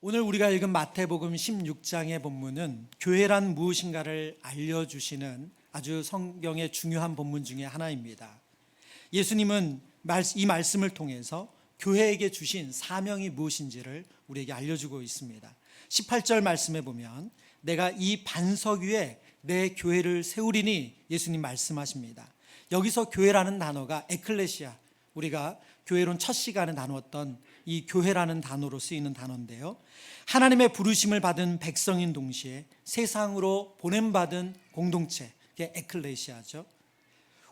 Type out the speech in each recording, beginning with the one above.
오늘 우리가 읽은 마태복음 16장의 본문은 교회란 무엇인가를 알려주시는 아주 성경의 중요한 본문 중에 하나입니다. 예수님은 이 말씀을 통해서 교회에게 주신 사명이 무엇인지를 우리에게 알려주고 있습니다. 18절 말씀에 보면 내가 이 반석 위에 내 교회를 세우리니 예수님 말씀하십니다. 여기서 교회라는 단어가 에클레시아, 우리가 교회론 첫 시간에 나누었던 이 교회라는 단어로 쓰이는 단어인데요, 하나님의 부르심을 받은 백성인 동시에 세상으로 보냄받은 공동체, 그게 에클레시아죠.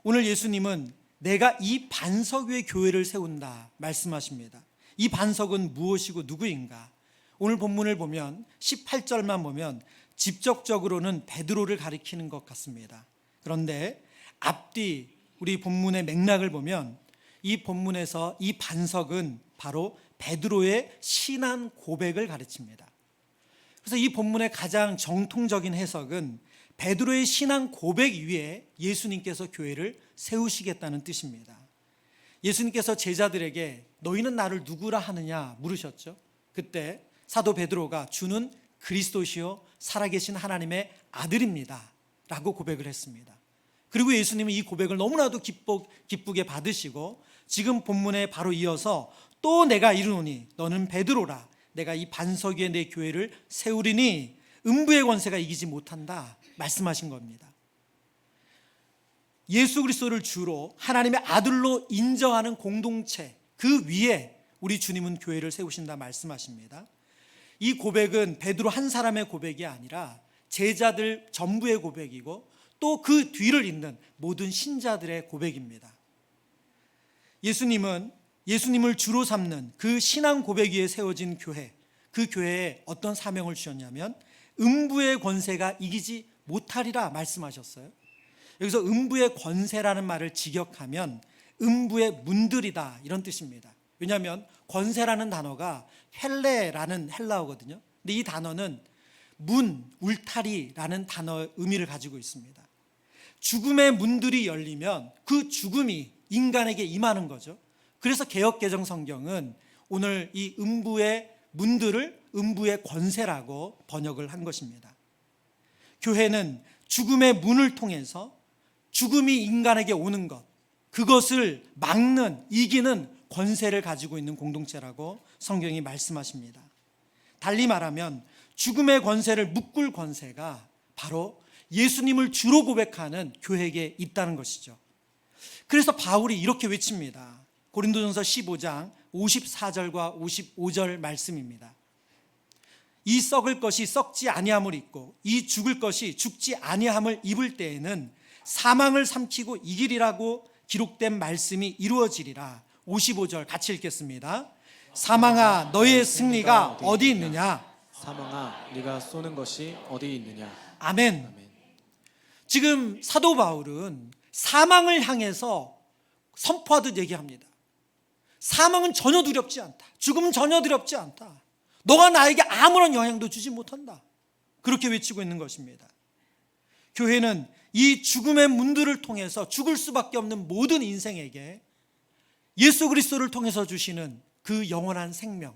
오늘 예수님은 내가 이 반석 위에 교회를 세운다 말씀하십니다. 이 반석은 무엇이고 누구인가? 오늘 본문을 보면 18절만 보면 직접적으로는 베드로를 가리키는 것 같습니다. 그런데 앞뒤 우리 본문의 맥락을 보면 이 본문에서 이 반석은 바로 베드로의 신앙 고백을 가르칩니다. 그래서 이 본문의 가장 정통적인 해석은 베드로의 신앙 고백 위에 예수님께서 교회를 세우시겠다는 뜻입니다. 예수님께서 제자들에게 너희는 나를 누구라 하느냐 물으셨죠. 그때 사도 베드로가 주는 그리스도시요 살아계신 하나님의 아들입니다 라고 고백을 했습니다. 그리고 예수님은 이 고백을 너무나도 기쁘게 받으시고 지금 본문에 바로 이어서 또 내가 이르노니 너는 베드로라, 내가 이 반석 위에 내 교회를 세우리니 음부의 권세가 이기지 못한다 말씀하신 겁니다. 예수 그리스도를 주로 하나님의 아들로 인정하는 공동체, 그 위에 우리 주님은 교회를 세우신다 말씀하십니다. 이 고백은 베드로 한 사람의 고백이 아니라 제자들 전부의 고백이고 또 그 뒤를 잇는 모든 신자들의 고백입니다. 예수님을 주로 삼는 그 신앙 고백 위에 세워진 교회, 그 교회에 어떤 사명을 주셨냐면 음부의 권세가 이기지 못하리라 말씀하셨어요. 여기서 음부의 권세라는 말을 직역하면 음부의 문들이다 이런 뜻입니다. 왜냐하면 권세라는 단어가 헬레라는 헬라어거든요. 근데 이 단어는 문, 울타리라는 단어의 의미를 가지고 있습니다. 죽음의 문들이 열리면 그 죽음이 인간에게 임하는 거죠. 그래서 개역개정 성경은 오늘 이 음부의 문들을 음부의 권세라고 번역을 한 것입니다. 교회는 죽음의 문을 통해서 죽음이 인간에게 오는 것, 그것을 막는, 이기는 권세를 가지고 있는 공동체라고 성경이 말씀하십니다. 달리 말하면 죽음의 권세를 묶을 권세가 바로 예수님을 주로 고백하는 교회에게 있다는 것이죠. 그래서 바울이 이렇게 외칩니다. 고린도전서 15장 54절과 55절 말씀입니다. 이 썩을 것이 썩지 아니함을 입고 이 죽을 것이 죽지 아니함을 입을 때에는 사망을 삼키고 이기리라고 기록된 말씀이 이루어지리라. 55절 같이 읽겠습니다. 사망아 너의 승리가 어디 있느냐? 사망아 네가 쏘는 것이 어디 있느냐? 아멘. 지금 사도 바울은 사망을 향해서 선포하듯 얘기합니다. 사망은 전혀 두렵지 않다. 죽음은 전혀 두렵지 않다. 너가 나에게 아무런 영향도 주지 못한다. 그렇게 외치고 있는 것입니다. 교회는 이 죽음의 문들을 통해서 죽을 수밖에 없는 모든 인생에게 예수 그리스도를 통해서 주시는 그 영원한 생명,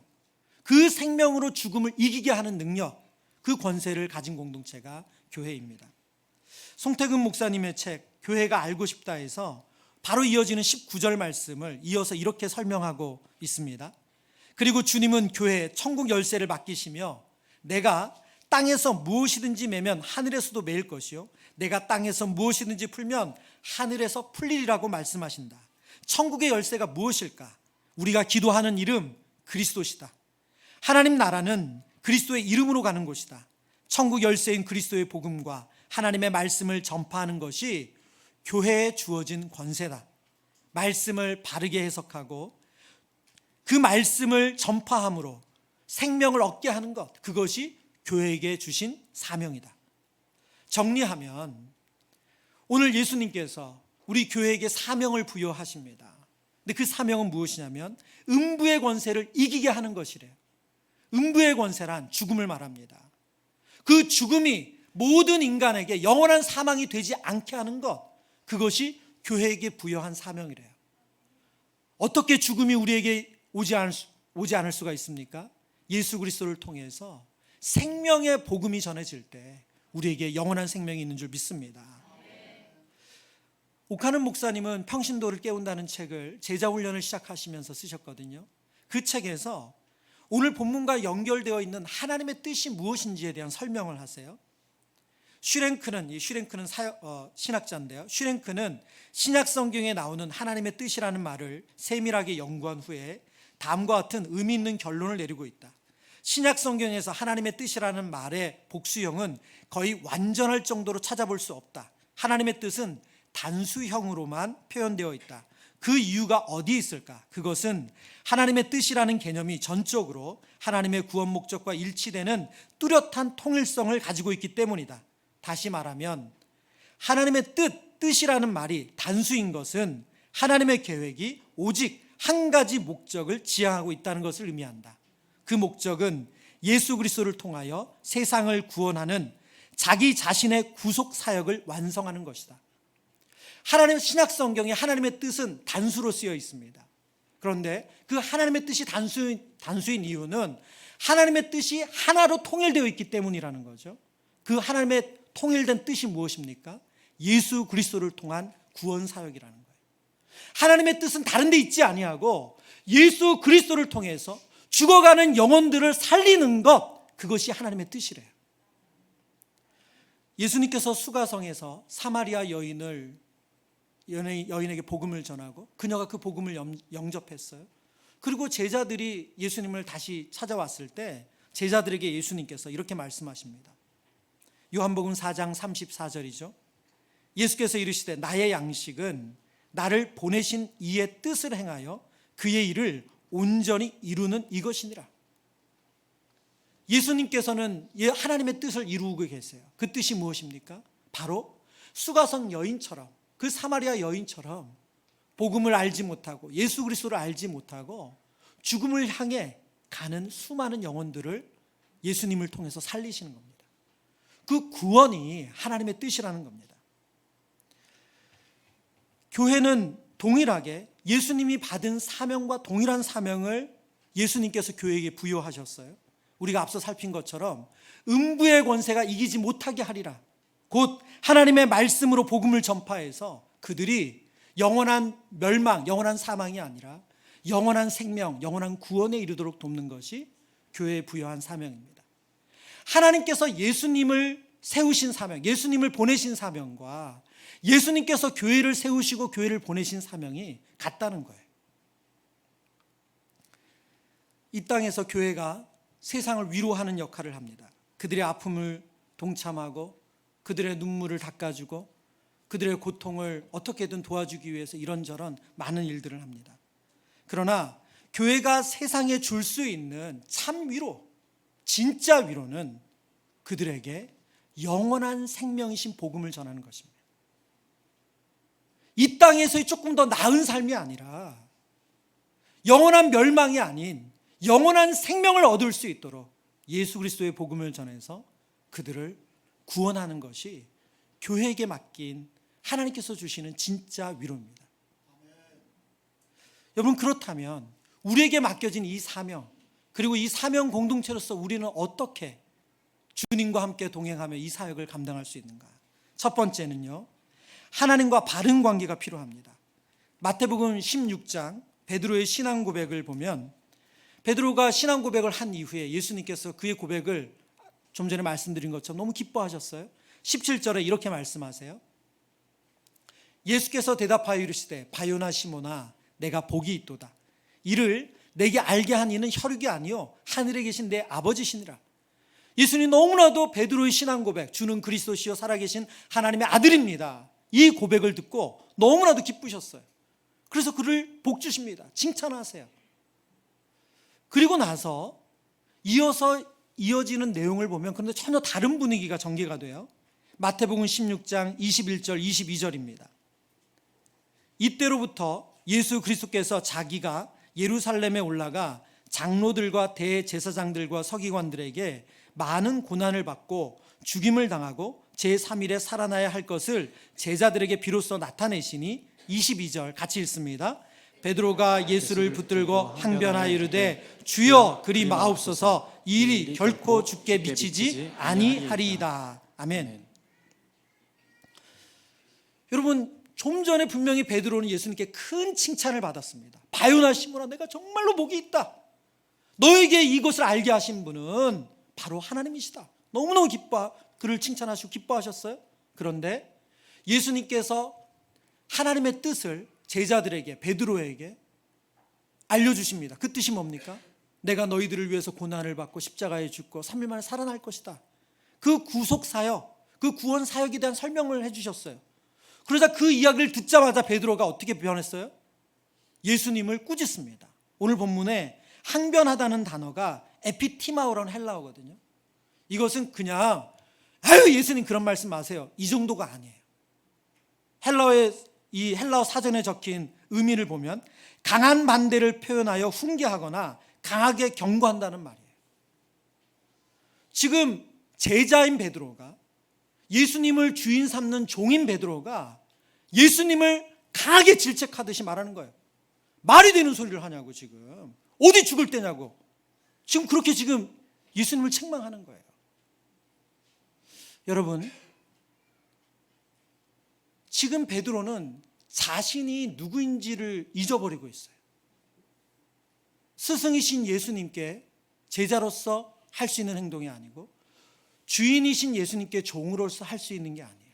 그 생명으로 죽음을 이기게 하는 능력, 그 권세를 가진 공동체가 교회입니다. 송태근 목사님의 책 교회가 알고 싶다에서 바로 이어지는 19절 말씀을 이어서 이렇게 설명하고 있습니다. 그리고 주님은 교회에 천국 열쇠를 맡기시며 내가 땅에서 무엇이든지 매면 하늘에서도 매일 것이요 내가 땅에서 무엇이든지 풀면 하늘에서 풀리리라고 말씀하신다. 천국의 열쇠가 무엇일까? 우리가 기도하는 이름 그리스도시다. 하나님 나라는 그리스도의 이름으로 가는 곳이다. 천국 열쇠인 그리스도의 복음과 하나님의 말씀을 전파하는 것이 교회에 주어진 권세다. 말씀을 바르게 해석하고 그 말씀을 전파함으로 생명을 얻게 하는 것, 그것이 교회에게 주신 사명이다. 정리하면 오늘 예수님께서 우리 교회에게 사명을 부여하십니다. 근데 그 사명은 무엇이냐면 음부의 권세를 이기게 하는 것이래요. 음부의 권세란 죽음을 말합니다. 그 죽음이 모든 인간에게 영원한 사망이 되지 않게 하는 것, 그것이 교회에게 부여한 사명이래요. 어떻게 죽음이 우리에게 오지 않을 수가 있습니까? 예수 그리스도를 통해서 생명의 복음이 전해질 때 우리에게 영원한 생명이 있는 줄 믿습니다. 옥하는 목사님은 평신도를 깨운다는 책을 제자훈련을 시작하시면서 쓰셨거든요. 그 책에서 오늘 본문과 연결되어 있는 하나님의 뜻이 무엇인지에 대한 설명을 하세요. 슈랭크는 신학자인데요. 슈랭크는 신약 성경에 나오는 하나님의 뜻이라는 말을 세밀하게 연구한 후에 다음과 같은 의미 있는 결론을 내리고 있다. 신약 성경에서 하나님의 뜻이라는 말의 복수형은 거의 완전할 정도로 찾아볼 수 없다. 하나님의 뜻은 단수형으로만 표현되어 있다. 그 이유가 어디에 있을까? 그것은 하나님의 뜻이라는 개념이 전적으로 하나님의 구원 목적과 일치되는 뚜렷한 통일성을 가지고 있기 때문이다. 다시 말하면 하나님의 뜻이라는 말이 단수인 것은 하나님의 계획이 오직 한 가지 목적을 지향하고 있다는 것을 의미한다. 그 목적은 예수 그리스도를 통하여 세상을 구원하는 자기 자신의 구속 사역을 완성하는 것이다. 하나님 신약 성경에 하나님의 뜻은 단수로 쓰여 있습니다. 그런데 그 하나님의 뜻이 단수인 이유는 하나님의 뜻이 하나로 통일되어 있기 때문이라는 거죠. 그 하나님의 통일된 뜻이 무엇입니까? 예수 그리스도를 통한 구원 사역이라는 거예요. 하나님의 뜻은 다른 데 있지 아니하고 예수 그리스도를 통해서 죽어가는 영혼들을 살리는 것, 그것이 하나님의 뜻이래요. 예수님께서 수가성에서 사마리아 여인에게 복음을 전하고 그녀가 그 복음을 영접했어요. 그리고 제자들이 예수님을 다시 찾아왔을 때 제자들에게 예수님께서 이렇게 말씀하십니다. 요한복음 4장 34절이죠. 예수께서 이르시되 나의 양식은 나를 보내신 이의 뜻을 행하여 그의 일을 온전히 이루는 이것이니라. 예수님께서는 하나님의 뜻을 이루고 계세요. 그 뜻이 무엇입니까? 바로 수가성 여인처럼, 그 사마리아 여인처럼 복음을 알지 못하고 예수 그리스도를 알지 못하고 죽음을 향해 가는 수많은 영혼들을 예수님을 통해서 살리시는 겁니다. 그 구원이 하나님의 뜻이라는 겁니다. 교회는 동일하게 예수님이 받은 사명과 동일한 사명을 예수님께서 교회에게 부여하셨어요. 우리가 앞서 살핀 것처럼 음부의 권세가 이기지 못하게 하리라. 곧 하나님의 말씀으로 복음을 전파해서 그들이 영원한 멸망, 영원한 사망이 아니라 영원한 생명, 영원한 구원에 이르도록 돕는 것이 교회에 부여한 사명입니다. 하나님께서 예수님을 세우신 사명, 예수님을 보내신 사명과 예수님께서 교회를 세우시고 교회를 보내신 사명이 같다는 거예요. 이 땅에서 교회가 세상을 위로하는 역할을 합니다. 그들의 아픔을 동참하고 그들의 눈물을 닦아주고 그들의 고통을 어떻게든 도와주기 위해서 이런저런 많은 일들을 합니다. 그러나 교회가 세상에 줄 수 있는 참 위로, 진짜 위로는 그들에게 영원한 생명이신 복음을 전하는 것입니다. 이 땅에서의 조금 더 나은 삶이 아니라 영원한 멸망이 아닌 영원한 생명을 얻을 수 있도록 예수 그리스도의 복음을 전해서 그들을 구원하는 것이 교회에게 맡긴 하나님께서 주시는 진짜 위로입니다. 여러분, 그렇다면 우리에게 맡겨진 이 사명, 그리고 이 사명 공동체로서 우리는 어떻게 주님과 함께 동행하며 이 사역을 감당할 수 있는가? 첫 번째는요, 하나님과 바른 관계가 필요합니다. 마태복음 16장 베드로의 신앙 고백을 보면 베드로가 신앙 고백을 한 이후에 예수님께서 그의 고백을 좀 전에 말씀드린 것처럼 너무 기뻐하셨어요. 17절에 이렇게 말씀하세요. 예수께서 대답하여 이르시되 바요나 시모나 내가 복이 있도다. 이를 내게 알게 한 이는 혈육이 아니요 하늘에 계신 내 아버지시니라. 예수님 너무나도 베드로의 신앙 고백, 주는 그리스도시요 살아계신 하나님의 아들입니다, 이 고백을 듣고 너무나도 기쁘셨어요. 그래서 그를 복 주십니다. 칭찬하세요. 그리고 나서 이어지는 내용을 보면 그런데 전혀 다른 분위기가 전개가 돼요. 마태복음 16장 21절 22절입니다. 이때로부터 예수 그리스도께서 자기가 예루살렘에 올라가 장로들과 대제사장들과 서기관들에게 많은 고난을 받고 죽임을 당하고 제3일에 살아나야 할 것을 제자들에게 비로소 나타내시니 22절 같이 읽습니다. 베드로가 예수를 붙들고 항변하여 이르되 주여 그리 마옵소서 이 일이 결코 주께 미치지 아니하리이다. 아멘. 여러분, 좀 전에 분명히 베드로는 예수님께 큰 칭찬을 받았습니다. 바요나 시몬아, 내가 정말로 복이 있다. 너에게 이것을 알게 하신 분은 바로 하나님이시다. 너무너무 그를 칭찬하시고 기뻐하셨어요. 그런데 예수님께서 하나님의 뜻을 제자들에게, 베드로에게 알려주십니다. 그 뜻이 뭡니까? 내가 너희들을 위해서 고난을 받고 십자가에 죽고 3일 만에 살아날 것이다. 그 구속사역, 그 구원사역에 대한 설명을 해주셨어요. 그러자 그 이야기를 듣자마자 베드로가 어떻게 변했어요? 예수님을 꾸짖습니다. 오늘 본문에 항변하다는 단어가 에피티마오라는 헬라어거든요. 이것은 그냥 아유 예수님 그런 말씀 마세요, 이 정도가 아니에요. 이 헬라어 사전에 적힌 의미를 보면 강한 반대를 표현하여 훈계하거나 강하게 경고한다는 말이에요. 지금 제자인 베드로가, 예수님을 주인 삼는 종인 베드로가 예수님을 강하게 질책하듯이 말하는 거예요. 말이 되는 소리를 하냐고, 지금 어디 죽을 때냐고, 지금 그렇게 지금 예수님을 책망하는 거예요. 여러분, 지금 베드로는 자신이 누구인지를 잊어버리고 있어요. 스승이신 예수님께 제자로서 할 수 있는 행동이 아니고 주인이신 예수님께 종으로서 할 수 있는 게 아니에요.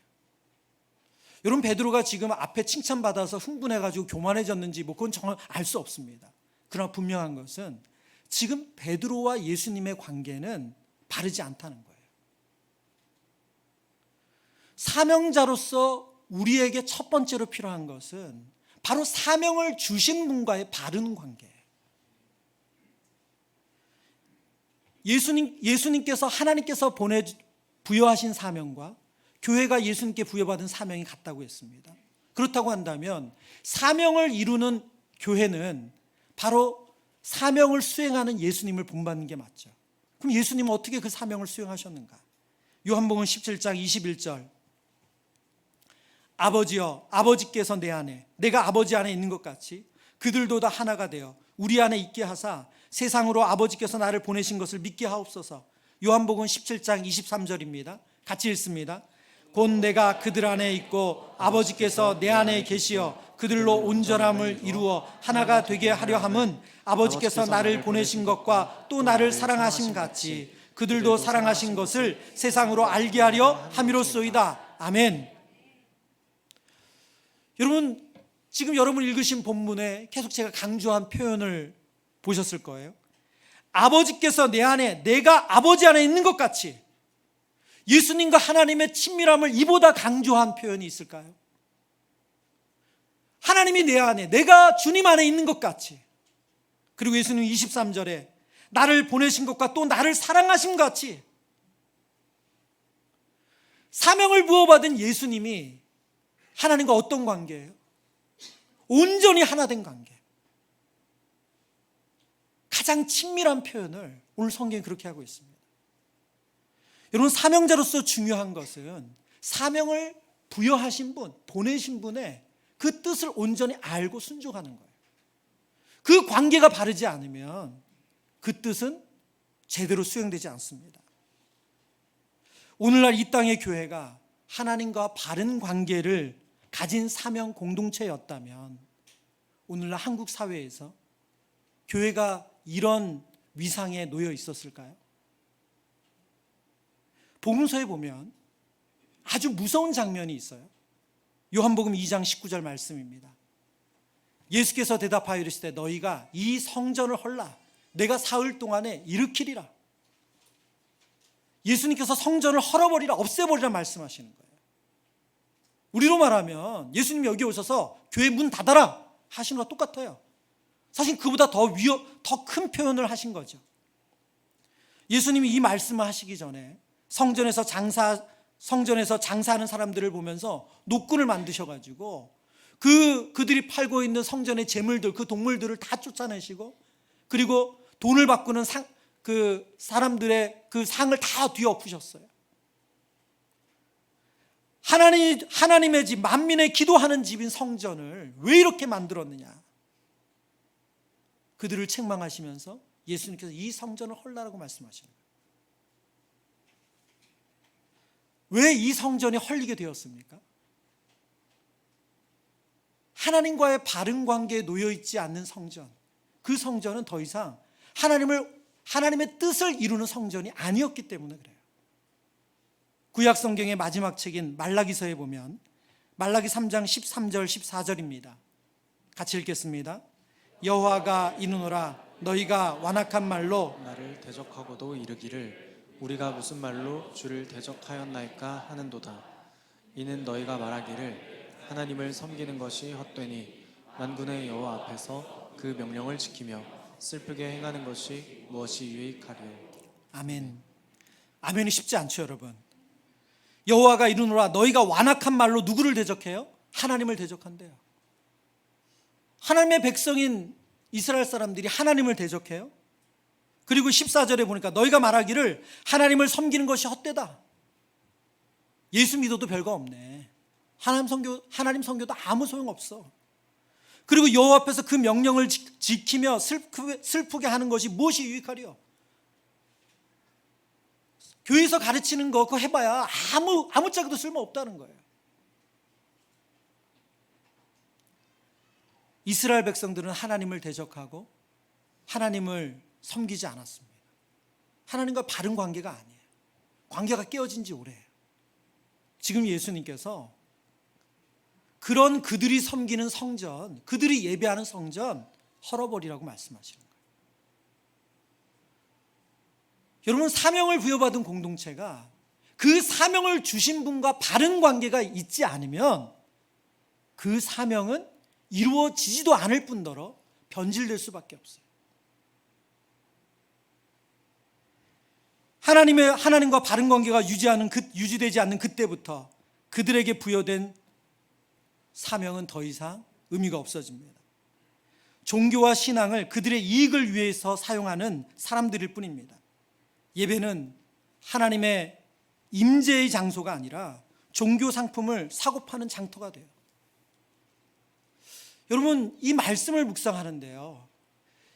여러분, 베드로가 지금 앞에 칭찬받아서 흥분해가지고 교만해졌는지 그건 정말 알 수 없습니다. 그러나 분명한 것은 지금 베드로와 예수님의 관계는 바르지 않다는 거예요. 사명자로서 우리에게 첫 번째로 필요한 것은 바로 사명을 주신 분과의 바른 관계예요. 예수님께서, 하나님께서 부여하신 사명과 교회가 예수님께 부여받은 사명이 같다고 했습니다. 그렇다고 한다면 사명을 이루는 교회는 바로 사명을 수행하는 예수님을 본받는 게 맞죠. 그럼 예수님은 어떻게 그 사명을 수행하셨는가? 요한복음 17장 21절, 아버지여, 아버지께서 내 안에, 내가 아버지 안에 있는 것 같이 그들도 다 하나가 되어 우리 안에 있게 하사 세상으로 아버지께서 나를 보내신 것을 믿게 하옵소서. 요한복음 17장 23절입니다. 같이 읽습니다. 곧 내가 그들 안에 있고 아버지께서 내 안에 계시어 그들로 온전함을 이루어 하나가 되게 하려 함은 아버지께서 나를 보내신 것과 또 나를 사랑하신 같이 그들도 사랑하신 것을 세상으로 알게 하려 함이로소이다. 아멘. 여러분, 지금 여러분 읽으신 본문에 계속 제가 강조한 표현을 보셨을 거예요. 아버지께서 내 안에, 내가 아버지 안에 있는 것 같이, 예수님과 하나님의 친밀함을 이보다 강조한 표현이 있을까요? 하나님이 내 안에, 내가 주님 안에 있는 것 같이, 그리고 예수님 23절에 나를 보내신 것과 또 나를 사랑하신 것 같이, 사명을 부어받은 예수님이 하나님과 어떤 관계예요? 온전히 하나 된 관계. 가장 친밀한 표현을 오늘 성경이 그렇게 하고 있습니다. 여러분, 사명자로서 중요한 것은 사명을 부여하신 분, 보내신 분의 그 뜻을 온전히 알고 순종하는 거예요. 그 관계가 바르지 않으면 그 뜻은 제대로 수행되지 않습니다. 오늘날 이 땅의 교회가 하나님과 바른 관계를 가진 사명 공동체였다면 오늘날 한국 사회에서 교회가 이런 위상에 놓여 있었을까요? 복음서에 보면 아주 무서운 장면이 있어요. 요한복음 2장 19절 말씀입니다. 예수께서 대답하여 이르시되 너희가 이 성전을 헐라 내가 사흘 동안에 일으키리라. 예수님께서 성전을 헐어버리라, 없애버리라 말씀하시는 거예요. 우리로 말하면 예수님이 여기 오셔서 교회 문 닫아라 하시는 거와 똑같아요. 사실 그보다 더 큰 표현을 하신 거죠. 예수님이 이 말씀을 하시기 전에 성전에서 장사하는 사람들을 보면서 노끈을 만드셔가지고 그들이 팔고 있는 성전의 재물들, 그 동물들을 다 쫓아내시고, 그리고 돈을 바꾸는 그 사람들의 그 상을 다 뒤엎으셨어요. 하나님의 집, 만민의 기도하는 집인 성전을 왜 이렇게 만들었느냐? 그들을 책망하시면서 예수님께서 이 성전을 헐라라고 말씀하시는 거예요. 왜 이 성전이 헐리게 되었습니까? 하나님과의 바른 관계에 놓여있지 않는 성전, 그 성전은 더 이상 하나님의 뜻을 이루는 성전이 아니었기 때문에 그래요. 구약 성경의 마지막 책인 말라기서에 보면 말라기 3장 13절 14절입니다. 같이 읽겠습니다. 여호와가 이르노라 너희가 완악한 말로 나를 대적하고도 이르기를 우리가 무슨 말로 주를 대적하였나이까 하는도다. 이는 너희가 말하기를 하나님을 섬기는 것이 헛되니 만군의 여호와 앞에서 그 명령을 지키며 슬프게 행하는 것이 무엇이 유익하리요. 아멘. 아멘이 쉽지 않죠, 여러분. 여호와가 이르노라 너희가 완악한 말로 누구를 대적해요? 하나님을 대적한대요. 하나님의 백성인 이스라엘 사람들이 하나님을 대적해요. 그리고 14절에 보니까 너희가 말하기를 하나님을 섬기는 것이 헛되다. 예수 믿어도 별거 없네. 하나님 선교도 아무 소용없어. 그리고 여호와 앞에서 그 명령을 지키며 슬프게 하는 것이 무엇이 유익하리요? 교회에서 가르치는 거 그거 해봐야 아무짝에도 쓸모없다는 거예요. 이스라엘 백성들은 하나님을 대적하고 하나님을 섬기지 않았습니다. 하나님과 바른 관계가 아니에요. 관계가 깨어진 지 오래예요. 지금 예수님께서 그런 그들이 섬기는 성전, 그들이 예배하는 성전 헐어버리라고 말씀하시는 거예요. 여러분, 사명을 부여받은 공동체가 그 사명을 주신 분과 바른 관계가 있지 않으면 그 사명은 이루어지지도 않을 뿐더러 변질될 수밖에 없어요. 하나님과 바른 관계가 유지되지 않는 그때부터 그들에게 부여된 사명은 더 이상 의미가 없어집니다. 종교와 신앙을 그들의 이익을 위해서 사용하는 사람들일 뿐입니다. 예배는 하나님의 임재의 장소가 아니라 종교 상품을 사고 파는 장터가 돼요. 여러분, 이 말씀을 묵상하는데요,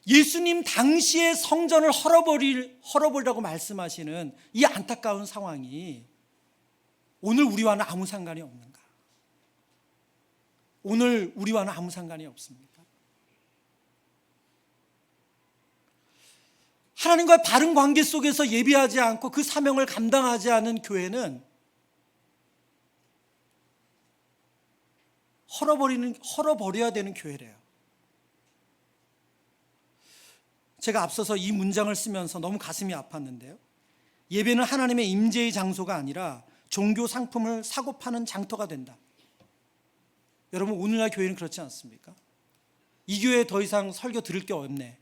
예수님 당시의 성전을 헐어버리라고 말씀하시는 이 안타까운 상황이 오늘 우리와는 아무 상관이 없는가? 오늘 우리와는 아무 상관이 없습니까? 하나님과의 바른 관계 속에서 예배하지 않고 그 사명을 감당하지 않은 교회는 헐어버려야 되는 교회래요. 제가 앞서서 이 문장을 쓰면서 너무 가슴이 아팠는데요. 예배는 하나님의 임재의 장소가 아니라 종교 상품을 사고 파는 장터가 된다. 여러분, 오늘날 교회는 그렇지 않습니까? 이 교회에 더 이상 설교 들을 게 없네.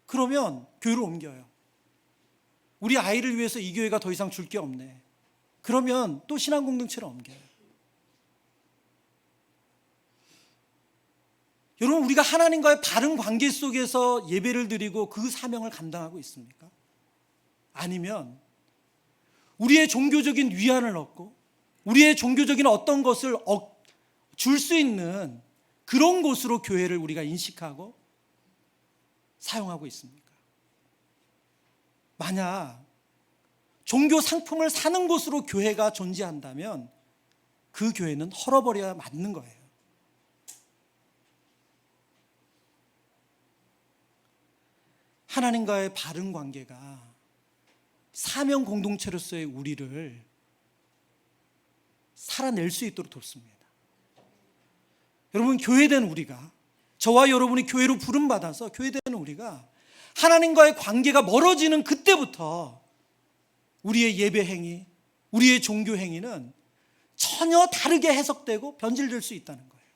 그러면 교회를 옮겨요. 우리 아이를 위해서 이 교회가 더 이상 줄 게 없네. 그러면 또 신앙공동체를 옮겨요. 여러분, 우리가 하나님과의 바른 관계 속에서 예배를 드리고 그 사명을 감당하고 있습니까? 아니면 우리의 종교적인 위안을 얻고 우리의 종교적인 어떤 것을 줄 수 있는 그런 곳으로 교회를 우리가 인식하고 사용하고 있습니까? 만약 종교 상품을 사는 곳으로 교회가 존재한다면 그 교회는 헐어버려야 맞는 거예요. 하나님과의 바른 관계가 사명 공동체로서의 우리를 살아낼 수 있도록 돕습니다. 여러분, 교회된 우리가, 저와 여러분이 교회로 부름받아서 교회된 우리가 하나님과의 관계가 멀어지는 그때부터 우리의 예배 행위, 우리의 종교 행위는 전혀 다르게 해석되고 변질될 수 있다는 거예요.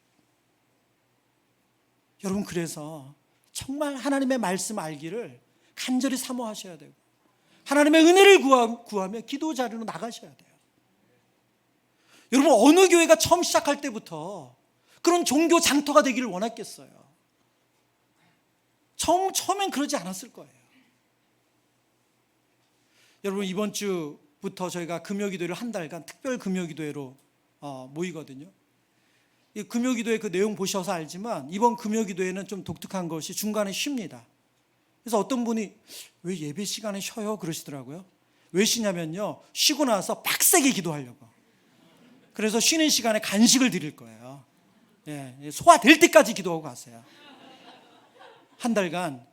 여러분, 그래서 정말 하나님의 말씀 알기를 간절히 사모하셔야 되고 하나님의 은혜를 구하며 기도 자리로 나가셔야 돼요. 여러분, 어느 교회가 처음 시작할 때부터 그런 종교 장터가 되기를 원했겠어요? 처음엔 그러지 않았을 거예요. 여러분, 이번 주부터 저희가 금요기도회를 한 달간 특별 금요기도회로 모이거든요. 이 금요기도회 그 내용 보셔서 알지만 이번 금요기도회는 좀 독특한 것이 중간에 쉽니다. 그래서 어떤 분이 왜 예배 시간에 쉬어요? 그러시더라고요. 왜 쉬냐면요, 쉬고 나서 빡세게 기도하려고. 그래서 쉬는 시간에 간식을 드릴 거예요. 예, 소화될 때까지 기도하고 가세요. 한 달간.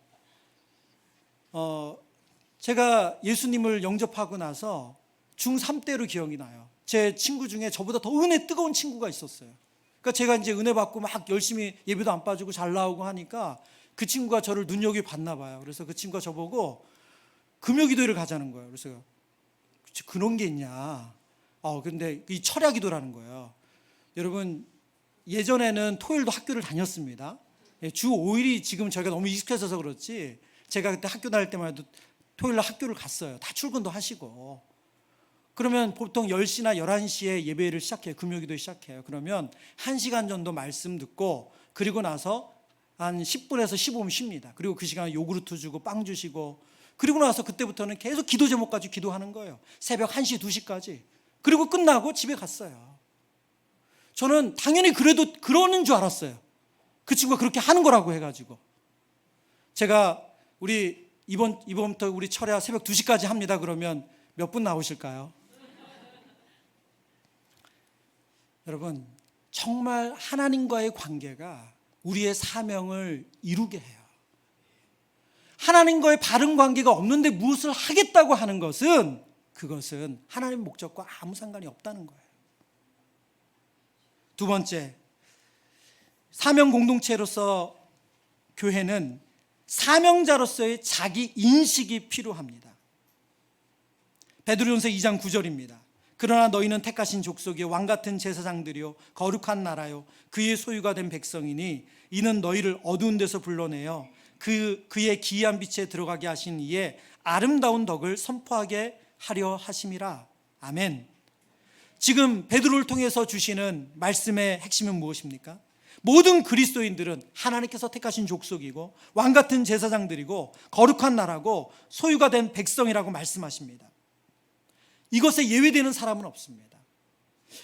제가 예수님을 영접하고 나서 중3 때로 기억이 나요. 제 친구 중에 저보다 더 은혜 뜨거운 친구가 있었어요. 그러니까 제가 이제 은혜 받고 막 열심히 예배도 안 빠지고 잘 나오고 하니까 그 친구가 저를 눈여겨봤나 봐요. 그래서 그 친구가 저보고 금요기도회를 가자는 거예요. 그래서 그런 게 있냐. 근데 이 철야기도라는 거예요. 여러분, 예전에는 토요일도 학교를 다녔습니다. 주 5일이 지금 저희가 너무 익숙해져서 그렇지, 제가 그때 학교 다닐 때만 해도 토요일날 학교를 갔어요. 다 출근도 하시고. 그러면 보통 10시나 11시에 예배를 시작해요. 금요기도 시작해요. 그러면 1시간 정도 말씀 듣고, 그리고 나서 한 10분에서 15분 쉽니다. 그리고 그 시간에 요구르트 주고 빵 주시고, 그리고 나서 그때부터는 계속 기도 제목까지 기도하는 거예요. 새벽 1시, 2시까지. 그리고 끝나고 집에 갔어요. 저는 당연히 그래도 그러는 줄 알았어요. 그 친구가 그렇게 하는 거라고 해가지고. 제가 우리 이번부터 우리 철야 새벽 2시까지 합니다. 그러면 몇 분 나오실까요? 여러분, 정말 하나님과의 관계가 우리의 사명을 이루게 해요. 하나님과의 바른 관계가 없는데 무엇을 하겠다고 하는 것은, 그것은 하나님의 목적과 아무 상관이 없다는 거예요. 두 번째, 사명 공동체로서 교회는 사명자로서의 자기 인식이 필요합니다. 베드로전서 2장 9절입니다. 그러나 너희는 택하신 족속이요 왕같은 제사장들이요 거룩한 나라요 그의 소유가 된 백성이니 이는 너희를 어두운 데서 불러내어 그의 기이한 빛에 들어가게 하신 이에 아름다운 덕을 선포하게 하려 하심이라. 아멘. 지금 베드로를 통해서 주시는 말씀의 핵심은 무엇입니까? 모든 그리스도인들은 하나님께서 택하신 족속이고 왕같은 제사장들이고 거룩한 나라고 소유가 된 백성이라고 말씀하십니다. 이것에 예외되는 사람은 없습니다.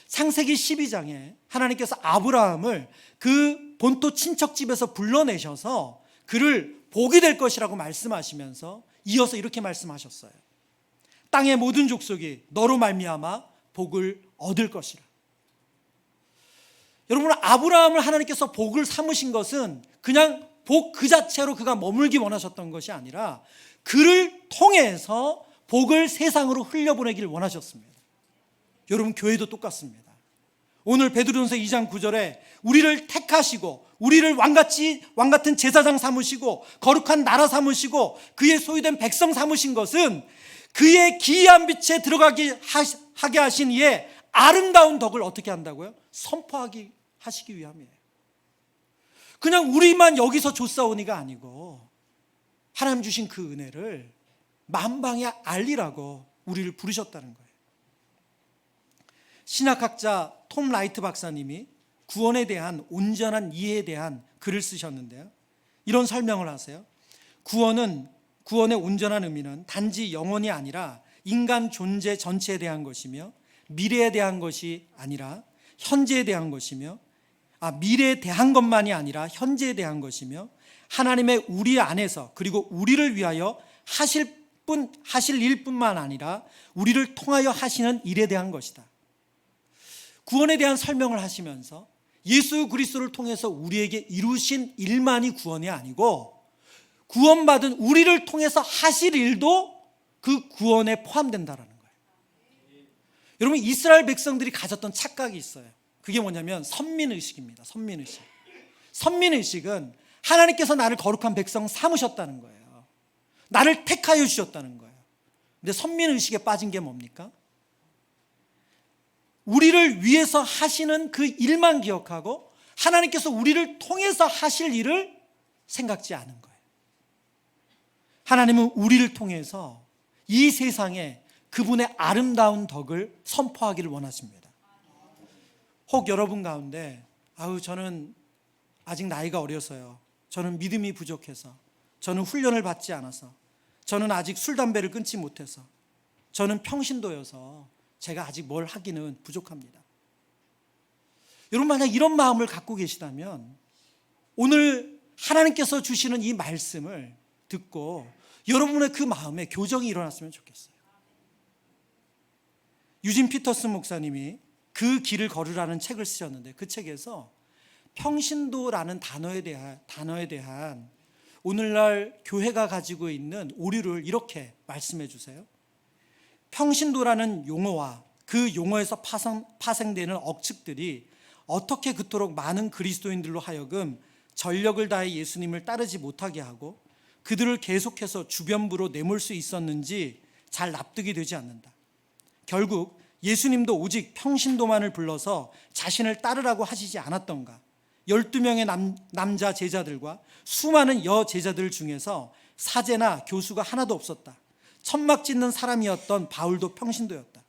창세기 12장에 하나님께서 아브라함을 그 본토 친척집에서 불러내셔서 그를 복이 될 것이라고 말씀하시면서 이어서 이렇게 말씀하셨어요. 땅의 모든 족속이 너로 말미암아 복을 얻을 것이라. 여러분, 아브라함을 하나님께서 복을 삼으신 것은 그냥 복 그 자체로 그가 머물기 원하셨던 것이 아니라 그를 통해서 복을 세상으로 흘려보내기를 원하셨습니다. 여러분, 교회도 똑같습니다. 오늘 베드로전서 2장 9절에 우리를 택하시고 우리를 왕같은 제사장 삼으시고 거룩한 나라 삼으시고 그의 소유된 백성 삼으신 것은 그의 기이한 빛에 들어가게 하게 하신 이의 아름다운 덕을 어떻게 한다고요? 선포하기 하시기 위함이에요. 그냥 우리만 여기서 조사오니가 아니고 하나님 주신 그 은혜를 만방에 알리라고 우리를 부르셨다는 거예요. 신학학자 톰 라이트 박사님이 구원에 대한 온전한 이해에 대한 글을 쓰셨는데요. 이런 설명을 하세요. 구원의 온전한 의미는 단지 영혼이 아니라 인간 존재 전체에 대한 것이며 미래에 대한 것이 아니라 현재에 대한 것이며 미래에 대한 것만이 아니라 현재에 대한 것이며 하나님의 우리 안에서 그리고 우리를 위하여 하실 일뿐만 아니라 우리를 통하여 하시는 일에 대한 것이다. 구원에 대한 설명을 하시면서 예수 그리스도를 통해서 우리에게 이루신 일만이 구원이 아니고 구원받은 우리를 통해서 하실 일도 그 구원에 포함된다라는 거예요. 여러분, 이스라엘 백성들이 가졌던 착각이 있어요. 그게 뭐냐면 선민의식입니다. 선민의식. 선민의식은 하나님께서 나를 거룩한 백성 삼으셨다는 거예요. 나를 택하여 주셨다는 거예요. 근데 선민의식에 빠진 게 뭡니까? 우리를 위해서 하시는 그 일만 기억하고 하나님께서 우리를 통해서 하실 일을 생각지 않은 거예요. 하나님은 우리를 통해서 이 세상에 그분의 아름다운 덕을 선포하기를 원하십니다. 혹 여러분 가운데 저는 아직 나이가 어려서요, 저는 믿음이 부족해서, 저는 훈련을 받지 않아서, 저는 아직 술 담배를 끊지 못해서, 저는 평신도여서 제가 아직 뭘 하기는 부족합니다. 여러분, 만약 이런 마음을 갖고 계시다면 오늘 하나님께서 주시는 이 말씀을 듣고 여러분의 그 마음에 교정이 일어났으면 좋겠어요. 유진 피터슨 목사님이 그 길을 걸으라는 책을 쓰셨는데 그 책에서 평신도라는 단어에 대한 오늘날 교회가 가지고 있는 오류를 이렇게 말씀해 주세요. 평신도라는 용어와 그 용어에서 파생되는 억측들이 어떻게 그토록 많은 그리스도인들로 하여금 전력을 다해 예수님을 따르지 못하게 하고 그들을 계속해서 주변부로 내몰 수 있었는지 잘 납득이 되지 않는다. 결국 예수님도 오직 평신도만을 불러서 자신을 따르라고 하시지 않았던가. 12명의 남자 제자들과 수많은 여 제자들 중에서 사제나 교수가 하나도 없었다. 천막 짓는 사람이었던 바울도 평신도였다.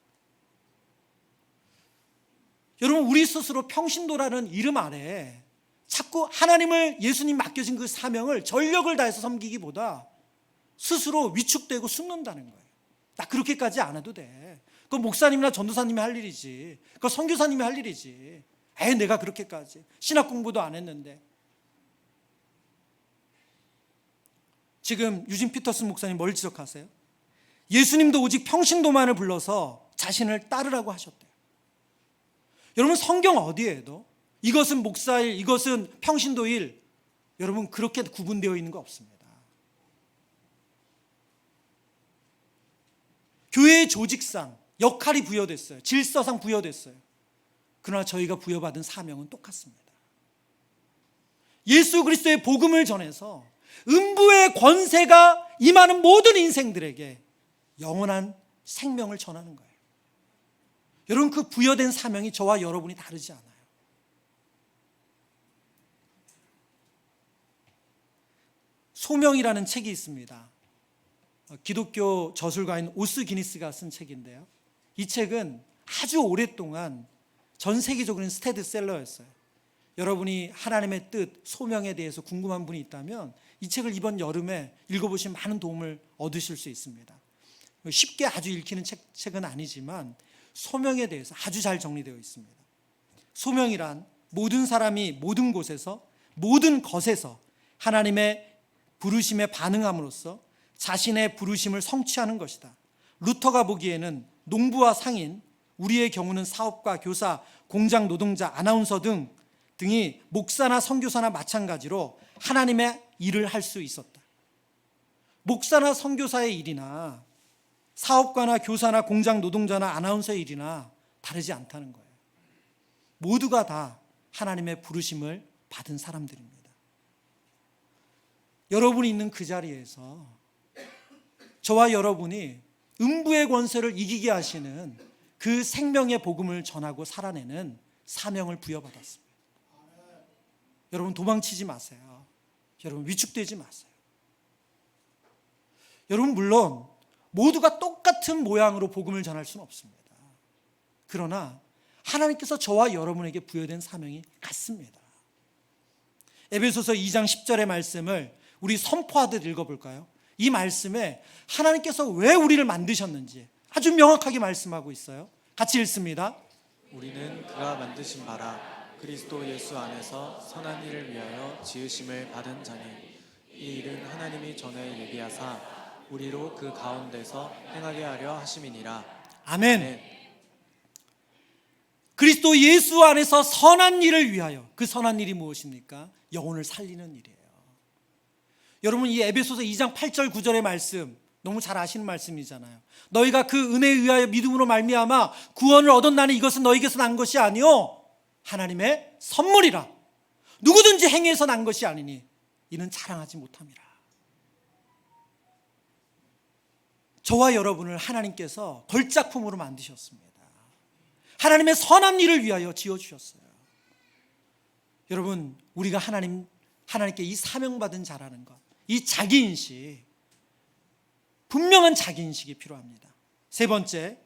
여러분, 우리 스스로 평신도라는 이름 아래 자꾸 하나님을, 예수님 맡겨진 그 사명을 전력을 다해서 섬기기보다 스스로 위축되고 숨는다는 거예요. 나 그렇게까지 안 해도 돼. 그건 목사님이나 전도사님이 할 일이지. 그건 선교사님이 할 일이지. 내가 그렇게까지 신학 공부도 안 했는데. 지금 유진 피터슨 목사님 뭘 지적하세요? 예수님도 오직 평신도만을 불러서 자신을 따르라고 하셨대요. 여러분, 성경 어디에도 이것은 목사일, 이것은 평신도일, 여러분 그렇게 구분되어 있는 거 없습니다. 교회의 조직상 역할이 부여됐어요. 질서상 부여됐어요. 그러나 저희가 부여받은 사명은 똑같습니다. 예수 그리스도의 복음을 전해서 음부의 권세가 임하는 모든 인생들에게 영원한 생명을 전하는 거예요. 여러분, 그 부여된 사명이 저와 여러분이 다르지 않아요. 소명이라는 책이 있습니다. 기독교 저술가인 오스 기니스가 쓴 책인데요. 이 책은 아주 오랫동안 전 세계적으로는 스테디셀러였어요. 여러분이 하나님의 뜻, 소명에 대해서 궁금한 분이 있다면 이 책을 이번 여름에 읽어보시면 많은 도움을 얻으실 수 있습니다. 쉽게 아주 읽히는 책은 아니지만 소명에 대해서 아주 잘 정리되어 있습니다. 소명이란 모든 사람이 모든 곳에서 모든 것에서 하나님의 부르심에 반응함으로써 자신의 부르심을 성취하는 것이다. 루터가 보기에는 농부와 상인, 우리의 경우는 사업가, 교사, 공장 노동자, 아나운서 등이 목사나 선교사나 마찬가지로 하나님의 일을 할 수 있었다. 목사나 선교사의 일이나 사업가나 교사나 공장 노동자나 아나운서의 일이나 다르지 않다는 거예요. 모두가 다 하나님의 부르심을 받은 사람들입니다. 여러분이 있는 그 자리에서 저와 여러분이 음부의 권세를 이기게 하시는 그 생명의 복음을 전하고 살아내는 사명을 부여받았습니다. 여러분, 도망치지 마세요. 여러분, 위축되지 마세요. 여러분, 물론 모두가 똑같은 모양으로 복음을 전할 수는 없습니다. 그러나 하나님께서 저와 여러분에게 부여된 사명이 같습니다. 에베소서 2장 10절의 말씀을 우리 선포하듯 읽어볼까요? 이 말씀에 하나님께서 왜 우리를 만드셨는지 아주 명확하게 말씀하고 있어요. 같이 읽습니다. 우리는 그가 만드신 바라 그리스도 예수 안에서 선한 일을 위하여 지으심을 받은 자니 이 일은 하나님이 전에 예비하사 우리로 그 가운데서 행하게 하려 하심이니라. 아멘. 그리스도 예수 안에서 선한 일을 위하여, 그 선한 일이 무엇입니까? 영혼을 살리는 일이에요. 여러분, 이 에베소서 2장 8절 9절의 말씀 너무 잘 아시는 말씀이잖아요. 너희가 그 은혜에 의하여 믿음으로 말미암아 구원을 얻었나니 이것은 너희에게서 난 것이 아니요 하나님의 선물이라. 누구든지 행위에서 난 것이 아니니 이는 자랑하지 못함이라. 저와 여러분을 하나님께서 걸작품으로 만드셨습니다. 하나님의 선한 일을 위하여 지어주셨어요. 여러분, 우리가 하나님께 이 사명받은 자라는 것, 이 자기인식, 분명한 자기인식이 필요합니다. 세 번째,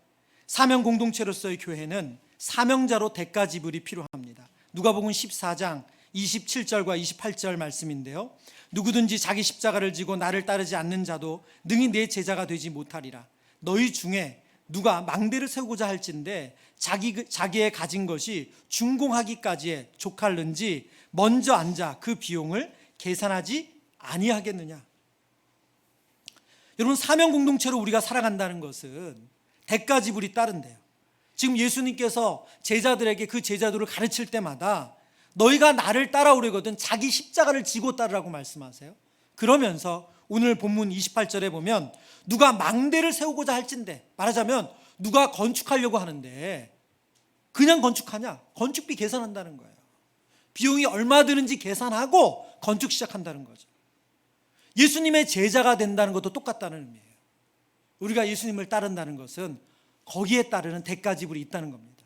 사명 공동체로서의 교회는 사명자로 대가 지불이 필요합니다. 누가복음 14장 27절과 28절 말씀인데요. 누구든지 자기 십자가를 지고 나를 따르지 않는 자도 능히 내 제자가 되지 못하리라. 너희 중에 누가 망대를 세우고자 할진대 자기의 가진 것이 준공하기까지에 족할는지 먼저 앉아 그 비용을 계산하지 아니하겠느냐. 여러분, 사명 공동체로 우리가 살아간다는 것은 대가 지불이 따른대요. 지금 예수님께서 제자들에게 그 제자들을 가르칠 때마다 너희가 나를 따라오려거든 자기 십자가를 지고 따르라고 말씀하세요. 그러면서 오늘 본문 28절에 보면 누가 망대를 세우고자 할진대, 말하자면 누가 건축하려고 하는데 그냥 건축하냐? 건축비 계산한다는 거예요. 비용이 얼마 드는지 계산하고 건축 시작한다는 거죠. 예수님의 제자가 된다는 것도 똑같다는 의미예요. 우리가 예수님을 따른다는 것은 거기에 따르는 대가 지불이 있다는 겁니다.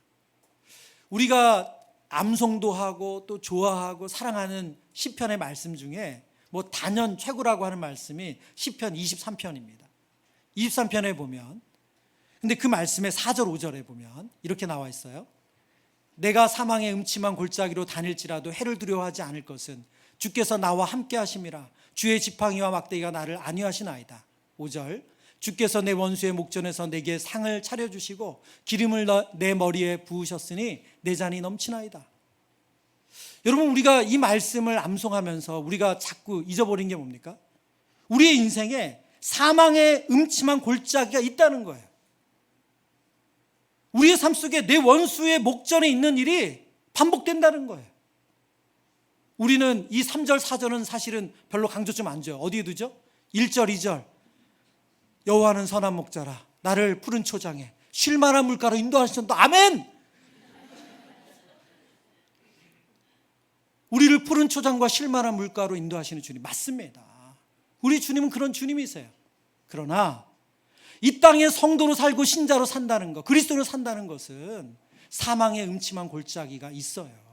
우리가 암송도 하고 또 좋아하고 사랑하는 시편의 말씀 중에 뭐 단연 최고라고 하는 말씀이 시편 23편입니다. 23편에 보면, 근데 그 말씀의 4절 5절에 보면 이렇게 나와 있어요. 내가 사망의 음침한 골짜기로 다닐지라도 해를 두려워하지 않을 것은 주께서 나와 함께 하심이라. 주의 지팡이와 막대기가 나를 안위하시나이다. 5절, 주께서 내 원수의 목전에서 내게 상을 차려주시고 기름을 내 머리에 부으셨으니 내 잔이 넘치나이다. 여러분, 우리가 이 말씀을 암송하면서 우리가 자꾸 잊어버린 게 뭡니까? 우리의 인생에 사망의 음침한 골짜기가 있다는 거예요. 우리의 삶 속에 내 원수의 목전에 있는 일이 반복된다는 거예요. 우리는 이 3절 4절은 사실은 별로 강조점 안 줘요. 어디에 두죠? 1절 2절, 여호와는 선한 목자라 나를 푸른 초장에 쉴 만한 물가로 인도하시는다. 아멘. 우리를 푸른 초장과 쉴 만한 물가로 인도하시는 주님 맞습니다. 우리 주님은 그런 주님이세요. 그러나 이 땅에 성도로 살고 신자로 산다는 것, 그리스도로 산다는 것은 사망의 음침한 골짜기가 있어요.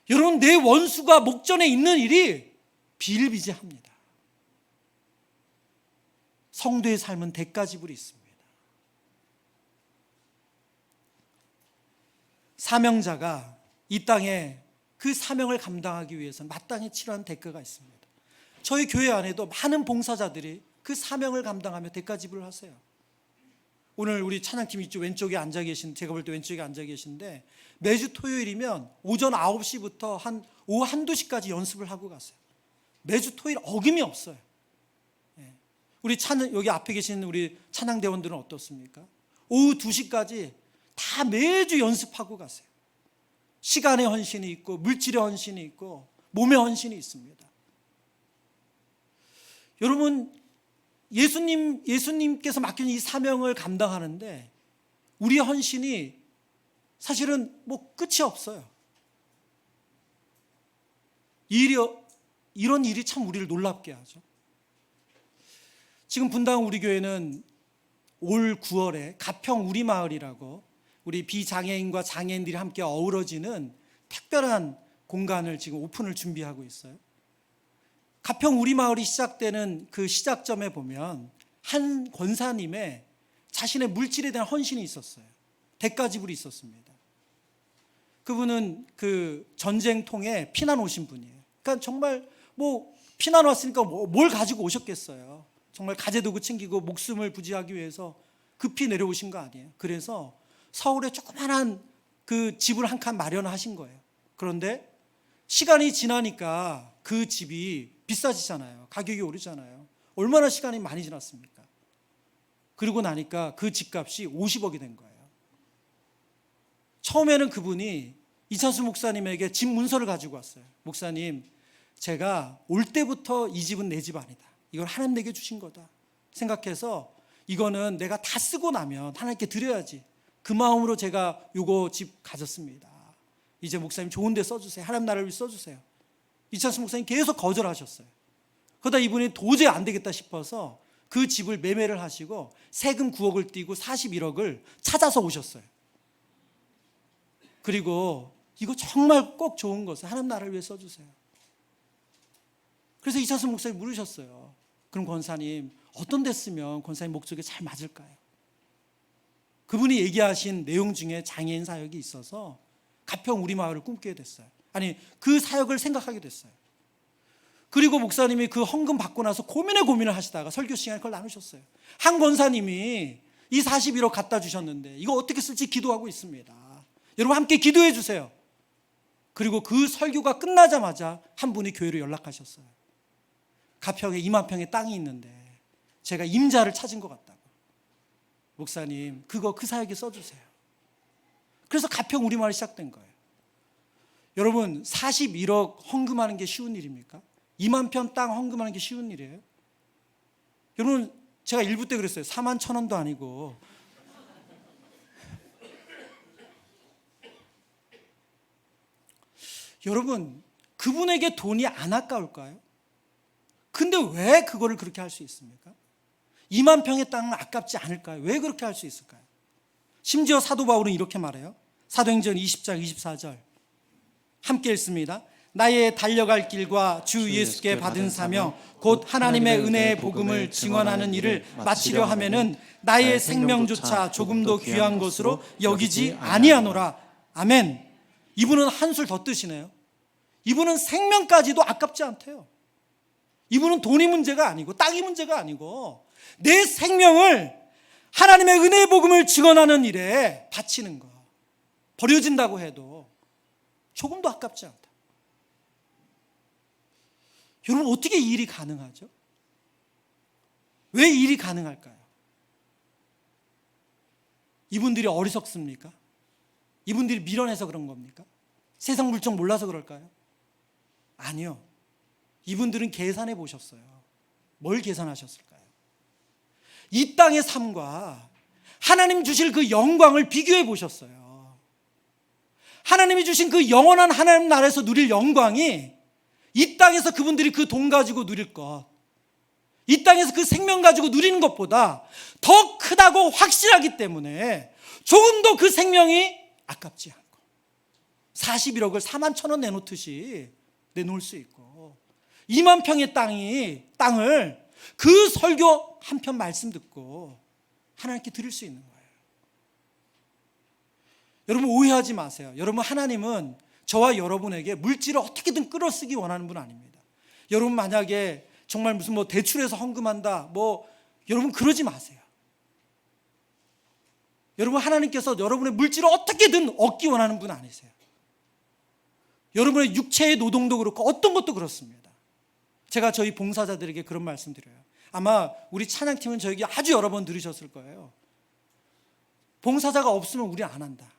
여러분, 내 원수가 목전에 있는 일이 비일비재합니다. 성도의 삶은 대가 지불이 있습니다. 사명자가 이 땅에 그 사명을 감당하기 위해서는 마땅히 치러한 대가가 있습니다. 저희 교회 안에도 많은 봉사자들이 그 사명을 감당하며 대가 지불을 하세요. 오늘 우리 찬양팀 이쪽 왼쪽에 앉아 계신, 제가 볼 때 왼쪽에 앉아 계신데 매주 토요일이면 오전 9시부터 한 오후 1~2시까지 연습을 하고 가세요. 매주 토요일 어김이 없어요. 우리 여기 앞에 계신 우리 찬양대원들은 어떻습니까? 오후 2시까지 다 매주 연습하고 가세요. 시간의 헌신이 있고 물질의 헌신이 있고 몸의 헌신이 있습니다. 여러분, 예수님께서 맡긴 이 사명을 감당하는데 우리의 헌신이 사실은 뭐 끝이 없어요. 이런 일이 참 우리를 놀랍게 하죠. 지금 분당 우리 교회는 올 9월에 가평 우리마을이라고 우리 비장애인과 장애인들이 함께 어우러지는 특별한 공간을 지금 오픈을 준비하고 있어요. 가평 우리마을이 시작되는 그 시작점에 보면 한 권사님의 자신의 물질에 대한 헌신이 있었어요. 대가 지불이 있었습니다. 그분은 그 전쟁통에 피난 오신 분이에요. 그러니까 정말 뭐 피난 왔으니까 뭘 가지고 오셨겠어요. 정말 가재도구 챙기고 목숨을 부지하기 위해서 급히 내려오신 거 아니에요. 그래서 서울에 조그만한 그 집을 한 칸 마련하신 거예요. 그런데 시간이 지나니까 그 집이 비싸지잖아요. 가격이 오르잖아요. 얼마나 시간이 많이 지났습니까? 그러고 나니까 그 집값이 50억이 된 거예요. 처음에는 그분이 이찬수 목사님에게 집 문서를 가지고 왔어요. 목사님, 제가 올 때부터 이 집은 내 집 아니다. 이걸 하나님에게 주신 거다 생각해서 이거는 내가 다 쓰고 나면 하나님께 드려야지. 그 마음으로 제가 요거 집 가졌습니다. 이제 목사님 좋은 데 써주세요. 하나님 나라를 위해 써주세요. 이찬수 목사님 계속 거절하셨어요. 그러다 이분이 도저히 안 되겠다 싶어서 그 집을 매매를 하시고 세금 9억을 띄고 41억을 찾아서 오셨어요. 그리고 이거 정말 꼭 좋은 것을 하나님 나라를 위해 써주세요. 그래서 이찬수 목사님 물으셨어요. 그럼 권사님, 어떤 데 쓰면 권사님 목적에 잘 맞을까요? 그분이 얘기하신 내용 중에 장애인 사역이 있어서 가평 우리마을을 꿈꾸게 됐어요. 아니, 그 사역을 생각하게 됐어요. 그리고 목사님이 그 헌금 받고 나서 고민을 하시다가 설교 시간에 그걸 나누셨어요. 한 권사님이 이 41억 갖다 주셨는데 이거 어떻게 쓸지 기도하고 있습니다. 여러분 함께 기도해 주세요. 그리고 그 설교가 끝나자마자 한 분이 교회로 연락하셨어요. 가평에 2만 평의 땅이 있는데 제가 임자를 찾은 것 같다고. 목사님, 그거 그 사역에 써주세요. 그래서 가평 우리마을이 시작된 거예요. 여러분, 41억 헌금하는 게 쉬운 일입니까? 2만 평 땅 헌금하는 게 쉬운 일이에요? 여러분, 제가 일부 때 그랬어요. 4만 1,000원도 아니고. 여러분, 그분에게 돈이 안 아까울까요? 근데 왜 그거를 그렇게 할 수 있습니까? 2만 평의 땅은 아깝지 않을까요? 왜 그렇게 할 수 있을까요? 심지어 사도 바울은 이렇게 말해요. 사도행전 20장 24절 함께 읽습니다. 나의 달려갈 길과 주 예수께 받은 사명 곧 하나님의 은혜의 복음을 증언하는 일을 마치려 하면은 나의 생명조차 조금도 귀한 것으로 여기지 아니하노라. 아멘. 이분은 한술 더 뜨시네요. 이분은 생명까지도 아깝지 않대요. 이분은 돈이 문제가 아니고 땅이 문제가 아니고 내 생명을 하나님의 은혜의 복음을 증언하는 일에 바치는 거, 버려진다고 해도 조금도 아깝지 않다. 여러분, 어떻게 이 일이 가능하죠? 왜 이 일이 가능할까요? 이분들이 어리석습니까? 이분들이 미련해서 그런 겁니까? 세상 물정 몰라서 그럴까요? 아니요. 이분들은 계산해 보셨어요. 뭘 계산하셨을까요? 이 땅의 삶과 하나님 주실 그 영광을 비교해 보셨어요. 하나님이 주신 그 영원한 하나님 나라에서 누릴 영광이 이 땅에서 그분들이 그 돈 가지고 누릴 것, 이 땅에서 그 생명 가지고 누리는 것보다 더 크다고 확실하기 때문에 조금도 그 생명이 아깝지 않고 41억을 4만 1,000원 내놓듯이 내놓을 수 있고 2만 평의 땅을 그 설교 한 편 말씀 듣고 하나님께 드릴 수 있는 거예요. 여러분, 오해하지 마세요. 여러분, 하나님은 저와 여러분에게 물질을 어떻게든 끌어쓰기 원하는 분 아닙니다. 여러분, 만약에 정말 무슨 대출해서 헌금한다, 여러분 그러지 마세요. 여러분, 하나님께서 여러분의 물질을 어떻게든 얻기 원하는 분 아니세요. 여러분의 육체의 노동도 그렇고 어떤 것도 그렇습니다. 제가 저희 봉사자들에게 그런 말씀 드려요. 아마 우리 찬양팀은 저에게 아주 여러 번 들으셨을 거예요. 봉사자가 없으면 우리 안 한다.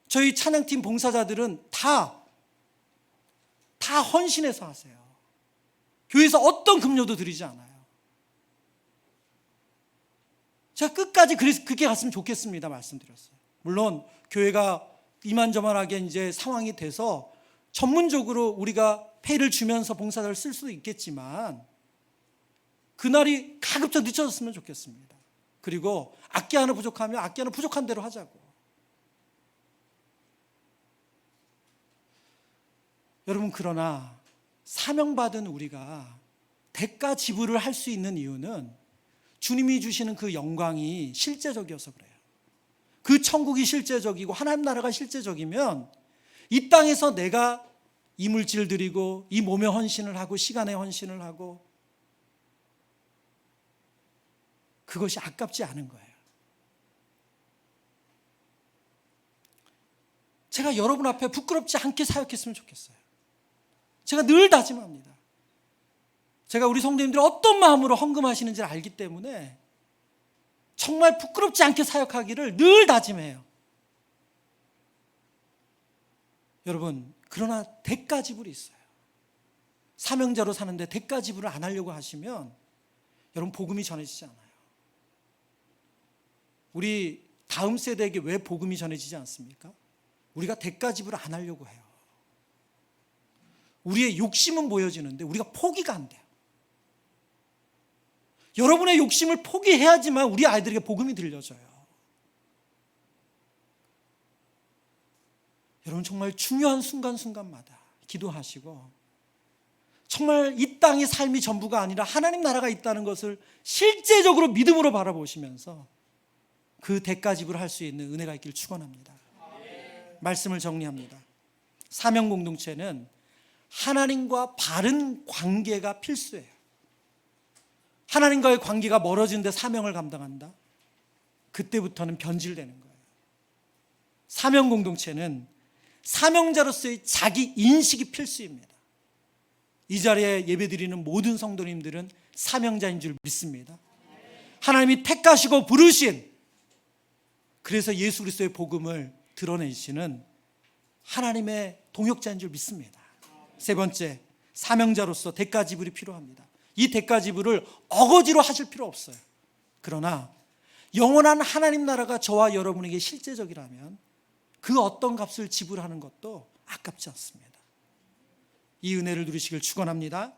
저희 찬양팀 봉사자들은 다 헌신해서 하세요. 교회에서 어떤 급료도 드리지 않아요. 제가 끝까지 그렇게 갔으면 좋겠습니다 말씀드렸어요. 물론 교회가 이만저만하게 이제 상황이 돼서 전문적으로 우리가 페이를 주면서 봉사자를 쓸 수도 있겠지만 그날이 가급적 늦춰졌으면 좋겠습니다. 그리고 악기 하나 부족하면 악기 하나 부족한 대로 하자고. 여러분, 그러나 사명받은 우리가 대가 지불을 할 수 있는 이유는 주님이 주시는 그 영광이 실제적이어서 그래요. 그 천국이 실제적이고 하나님 나라가 실제적이면 이 땅에서 내가 이 물질 드리고 이 몸에 헌신을 하고 시간에 헌신을 하고 그것이 아깝지 않은 거예요. 제가 여러분 앞에 부끄럽지 않게 사역했으면 좋겠어요. 제가 늘 다짐합니다. 제가 우리 성도님들이 어떤 마음으로 헌금하시는지를 알기 때문에 정말 부끄럽지 않게 사역하기를 늘 다짐해요. 여러분, 그러나 대가 지불이 있어요. 사명자로 사는데 대가 지불을 안 하려고 하시면 여러분, 복음이 전해지지 않아요. 우리 다음 세대에게 왜 복음이 전해지지 않습니까? 우리가 대가 지불을 안 하려고 해요. 우리의 욕심은 보여지는데 우리가 포기가 안 돼요. 여러분의 욕심을 포기해야지만 우리 아이들에게 복음이 들려져요. 여러분, 정말 중요한 순간순간마다 기도하시고 정말 이 땅의 삶이 전부가 아니라 하나님 나라가 있다는 것을 실제적으로 믿음으로 바라보시면서 그 대가 지불을 할 수 있는 은혜가 있기를 축원합니다. 말씀을 정리합니다. 사명 공동체는 하나님과 바른 관계가 필수예요. 하나님과의 관계가 멀어지는데 사명을 감당한다? 그때부터는 변질되는 거예요. 사명 공동체는 사명자로서의 자기 인식이 필수입니다. 이 자리에 예배드리는 모든 성도님들은 사명자인 줄 믿습니다. 하나님이 택하시고 부르신, 그래서 예수 그리스도의 복음을 드러내시는 하나님의 동역자인 줄 믿습니다. 세 번째, 사명자로서 대가 지불이 필요합니다. 이 대가 지불을 어거지로 하실 필요 없어요. 그러나 영원한 하나님 나라가 저와 여러분에게 실제적이라면 그 어떤 값을 지불하는 것도 아깝지 않습니다. 이 은혜를 누리시길 축원합니다.